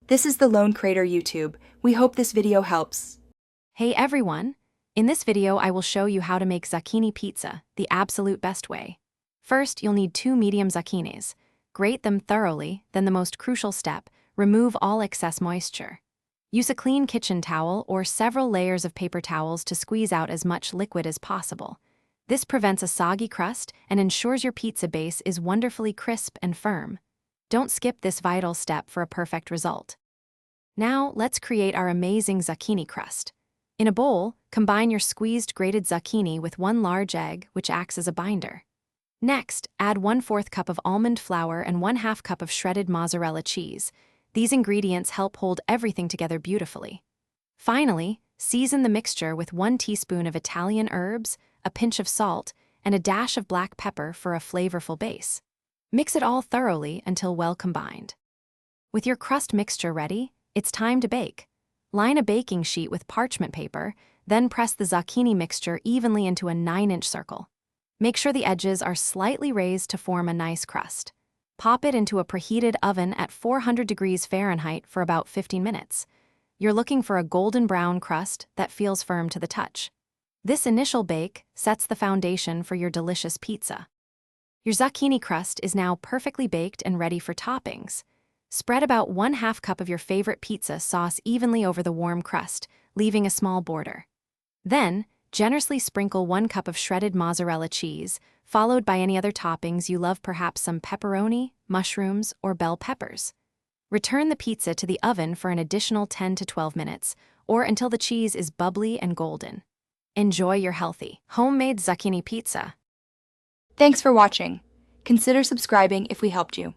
This is the Lone Crater YouTube. We hope this video helps. Hey everyone! In this video I will show you how to make zucchini pizza, the absolute best way. First, you'll need 2 medium zucchinis. Grate them thoroughly, then the most crucial step, remove all excess moisture. Use a clean kitchen towel or several layers of paper towels to squeeze out as much liquid as possible. This prevents a soggy crust and ensures your pizza base is wonderfully crisp and firm. Don't skip this vital step for a perfect result. Now, let's create our amazing zucchini crust. In a bowl, combine your squeezed grated zucchini with 1 large egg, which acts as a binder. Next, add 1/4 cup of almond flour and 1/2 cup of shredded mozzarella cheese. These ingredients help hold everything together beautifully. Finally, season the mixture with 1 teaspoon of Italian herbs, a pinch of salt, and a dash of black pepper for a flavorful base. Mix it all thoroughly until well combined. With your crust mixture ready, it's time to bake. Line a baking sheet with parchment paper, then press the zucchini mixture evenly into a 9-inch circle. Make sure the edges are slightly raised to form a nice crust. Pop it into a preheated oven at 400 degrees Fahrenheit for about 15 minutes. You're looking for a golden brown crust that feels firm to the touch. This initial bake sets the foundation for your delicious pizza. Your zucchini crust is now perfectly baked and ready for toppings. Spread about 1/2 cup of your favorite pizza sauce evenly over the warm crust, leaving a small border. Then, generously sprinkle 1 cup of shredded mozzarella cheese, followed by any other toppings you love, perhaps some pepperoni, mushrooms, or bell peppers. Return the pizza to the oven for an additional 10 to 12 minutes, or until the cheese is bubbly and golden. Enjoy your healthy, homemade zucchini pizza. Thanks for watching. Consider subscribing if we helped you.